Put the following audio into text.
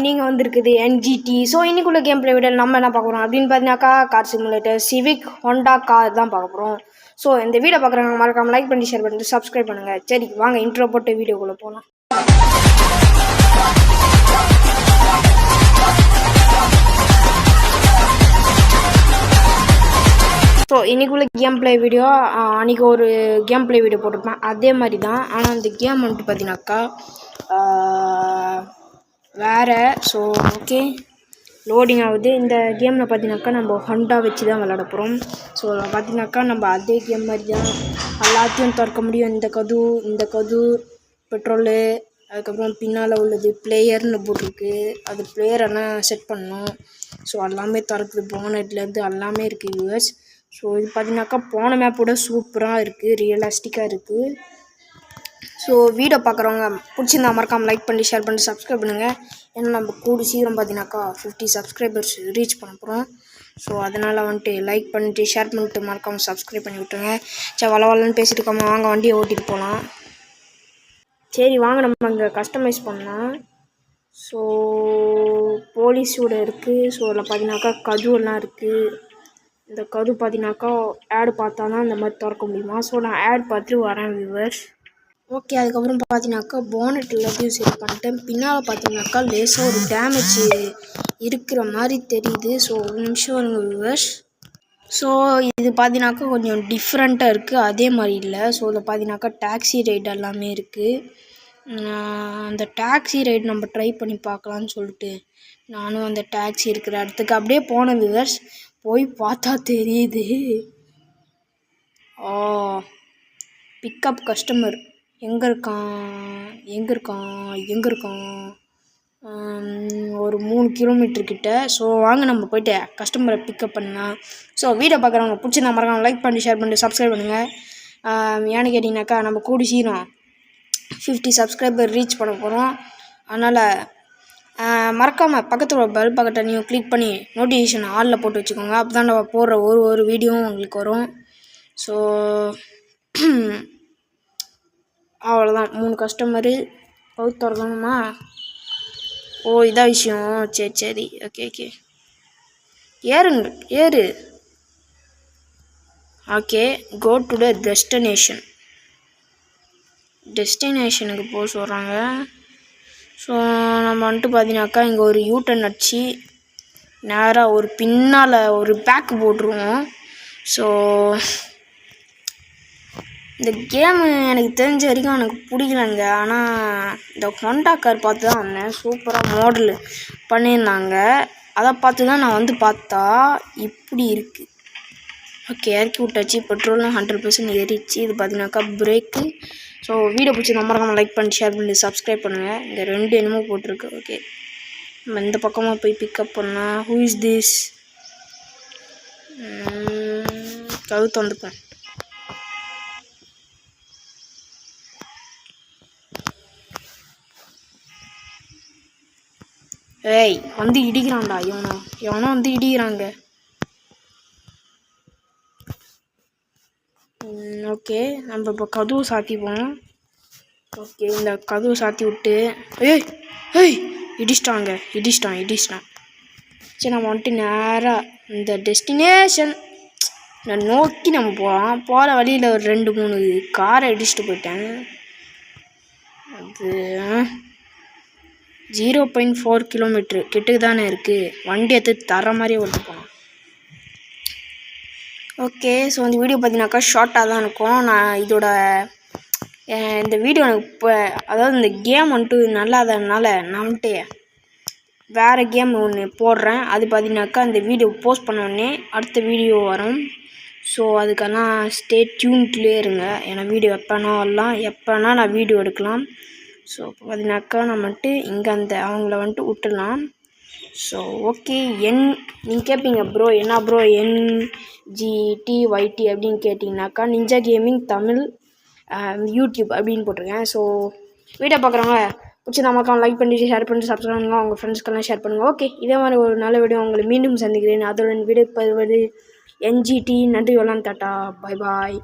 நீங்கள் வந்திருக்குது NGT. So இன்னைக்குள்ள கேம் பிளே வீடியோ நம்ம என்ன பார்க்க போகிறோம் அப்படின்னு பார்த்தீங்கன்னாக்கா car simulator civic Honda car தான் பார்க்க போகிறோம். ஸோ இந்த வீடியோ பார்க்குறவங்க மறக்காமல் லைக் பண்ணி ஷேர் பண்ணிட்டு சப்ஸ்கிரைப் பண்ணுங்கள். சரி வாங்க இன்ட்ரோ போட்டு வீடியோக்குள்ளே போகலாம். ஸோ இன்றைக்குள்ள கேம் பிளே வீடியோ அன்றைக்கி ஒரு கேம் பிளே வீடியோ போட்டிருப்பேன் அதே மாதிரி தான். ஆனால் அந்த கேம் வந்துட்டு பார்த்தீங்கன்னாக்கா வேறு. ஸோ ஓகே லோடிங் ஆகுது. இந்த கேமில் பார்த்தீங்கன்னாக்கா நம்ம ஹோண்டா வச்சு தான் விளாட போகிறோம். ஸோ பார்த்தீங்கன்னாக்கா நம்ம அதே கேம் மாதிரி தான் எல்லாத்தையும் திறக்க முடியும். இந்த கது பெட்ரோலு, அதுக்கப்புறம் பின்னால் உள்ளது பிளேயர்னு போட்டிருக்கு. அது பிளேயர் எல்லாம் செட் பண்ணணும். ஸோ எல்லாமே திறக்குது, போனட்லேருந்து எல்லாமே இருக்குது யூஎஸ். ஸோ இது பார்த்தீங்கன்னாக்கா போன மேப்போட சூப்பராக இருக்குது, ரியலிஸ்டிக்காக இருக்குது. ஸோ வீடியோ பார்க்குறவங்க பிடிச்சிருந்தா மறக்காமல் லைக் பண்ணி ஷேர் பண்ணி சப்ஸ்கிரைப் பண்ணுங்கள். ஏன்னா நம்ம கூடி சீக்கிரம் பார்த்தீங்கன்னாக்கா 50 சப்ஸ்கிரைபர்ஸ் ரீச் பண்ண போகிறோம். ஸோ அதனால் வந்துட்டு லைக் பண்ணிட்டு ஷேர் பண்ணிட்டு மறக்காமல் சப்ஸ்கிரைப் பண்ணி விட்டுருங்க. சரி வளவலன்னு பேசிட்டு இருக்காமல் வாங்க வண்டியை ஓட்டிகிட்டு போகலாம். சரி வாங்க நம்ம அங்கே கஸ்டமைஸ் பண்ணலாம். ஸோ போலீஸோட இருக்குது. ஸோ அதில் பார்த்தீங்கன்னாக்கா கதுவெல்லாம் இருக்குது. இந்த கது பார்த்தீங்கன்னாக்கா ஆடு பார்த்தா தான் இந்த மாதிரி திறக்க முடியுமா. ஸோ நான் ஆட் பார்த்துட்டு வரேன் வியூவர்ஸ். ஓகே அதுக்கப்புறம் பார்த்தீங்கன்னாக்கா போனட் எல்லாத்தையும் செட் பண்ணிட்டேன். பின்னால் பார்த்தீங்கன்னாக்கா லேசாக ஒரு டேமேஜ் இருக்கிற மாதிரி தெரியுது. ஸோ ஒரு நிமிஷம் வருங்க வியூவர்ஸ். ஸோ இது பார்த்தீங்கன்னாக்கா கொஞ்சம் டிஃப்ரெண்ட்டாக இருக்குது, அதே மாதிரி இல்லை. ஸோ இதில் பார்த்தீங்கன்னாக்கா டாக்ஸி ரைடு எல்லாமே இருக்குது. அந்த டாக்ஸி ரைடு நம்ம ட்ரை பண்ணி பார்க்கலான்னு சொல்லிட்டு நானும் அந்த டாக்ஸி இருக்கிற இடத்துக்கு அப்படியே போன வியூவர்ஸ். போய் பார்த்தா தெரியுது, பிக்கப் கஸ்டமர் எங்கே இருக்கான் ஒரு 3 கிலோமீட்டர் கிட்ட. ஸோ வாங்க நம்ம போய்ட்டு கஸ்டமரை பிக்கப் பண்ணலாம். ஸோ வீடியோ பார்க்குறவங்க பிடிச்சிருந்தா மறக்காம லைக் பண்ணி ஷேர் பண்ணி சப்ஸ்கிரைப் பண்ணுங்கள். ஏன்னு கேட்டிங்கனாக்கா நம்ம கூடி சீக்கிரம் 50 சப்ஸ்கிரைபர் ரீச் பண்ண போகிறோம். அதனால் மறக்காமல் பக்கத்தில் ஒரு பெல் பட்டனையும் கிளிக் பண்ணி நோட்டிஃபிகேஷன் ஆலில் போட்டு வச்சுக்கோங்க. அப்போ தான் நம்ம போடுற ஒரு வீடியோவும் உங்களுக்கு வரும். ஸோ அவ்வளோதான். 3 கஸ்டமரு பவுத் திறக்கணுமா? ஓ இதான் விஷயம். சரி ஓகே ஏறு. ஓகே கோ டு த டெஸ்டினேஷனுக்கு போக சொல்கிறாங்க. ஸோ நம்ம வந்துட்டு பார்த்தீங்கன்னாக்கா இங்கே ஒரு யூட்டன் அடிச்சு நேராக ஒரு பின்னால் ஒரு பேக்கு போட்டுருவோம். ஸோ இந்த கேமு எனக்கு தெரிஞ்ச வரைக்கும் எனக்கு பிடிக்கலங்க. ஆனால் இந்த ஹோண்டா கார் பார்த்து தான் வந்தேன். சூப்பராக மாடல் பண்ணியிருந்தாங்க. அதை பார்த்து தான் நான் வந்து பார்த்தா இப்படி இருக்குது. ஓகே இறக்கி விட்டாச்சு. பெட்ரோலும் 100% ஏறிச்சு. இது பார்த்தீங்கன்னாக்கா பிரேக்கு. ஸோ வீடியோ பிடிச்சி மறக்காம லைக் பண்ணி ஷேர் பண்ணி சப்ஸ்கிரைப் பண்ணுங்கள். இங்கே 2 என்னமோ போட்டிருக்கு. ஓகே நம்ம இந்த பக்கமாக போய் பிக்கப் பண்ணலாம். Who is this? கவுத்து வந்துப்பேன். ஏய் வந்து இடிக்கிறான்டா எவனோ வந்து இடிக்கிறாங்க. ஓகே நம்ம இப்போ கதவு சாத்திப்போம். ஓகே இந்த கதவு சாத்தி விட்டு ஏய் இடிச்சிட்டான். சரி நம்ம வந்துட்டு நேராக இந்த டெஸ்டினேஷன் நோக்கி நம்ம போகலாம். போகிற வழியில் ஒரு 2-3 காரை இடிச்சிட்டு போயிட்டேன். அது 0.4 கிலோமீட்ரு கிட்டக்கு தானே இருக்குது. வண்டி எடுத்து தர மாதிரியே ஓட்டு போகலாம். ஓகே ஸோ இந்த வீடியோ பார்த்தீங்கன்னாக்கா ஷார்ட்டாக தான் இருக்கும். நான் இந்த வீடியோ எனக்கு இப்போ அதாவது இந்த கேம் வந்துட்டு நல்லா இருந்ததுனால நான் வந்துட்டு வேறு கேம் ஒன்று போடுறேன். அது பார்த்தீங்கன்னாக்கா இந்த வீடியோ போஸ்ட் பண்ண உடனே அடுத்த வீடியோ வரும். ஸோ அதுக்கெல்லாம் ஸ்டே டியூன்ட்லேயே இருங்க. ஏன்னா வீடியோ எப்போனா நான் வீடியோ எடுக்கலாம். ஸோ இப்போ பார்த்தீங்கன்னாக்கா நம்ம வந்துட்டு இங்கே அவங்கள வந்துட்டு விட்டுடலாம். ஸோ ஓகே நீங்கள் கேட்பீங்க ப்ரோ என்ன ப்ரோ NGTYT அப்படின்னு கேட்டிங்கனாக்கா நிஞ்சா கேமிங் தமிழ் யூடியூப் அப்படின்னு போட்டிருக்கேன். ஸோ வீடியோ பார்க்குறவங்க பிடிச்சி நமக்கு லைக் பண்ணி ஷேர் பண்ணி சப்ஸ்கிரைப் பண்ணுங்க. உங்கள் ஃப்ரெண்ட்ஸ்க்கெல்லாம் ஷேர் பண்ணுங்கள். ஓகே இதே மாதிரி ஒரு நல்ல வீடியோ உங்களை மீண்டும் சந்திக்கிறேன். அதோட வீடியோ NGT. நன்றி வளம் டாட்டா பாய்.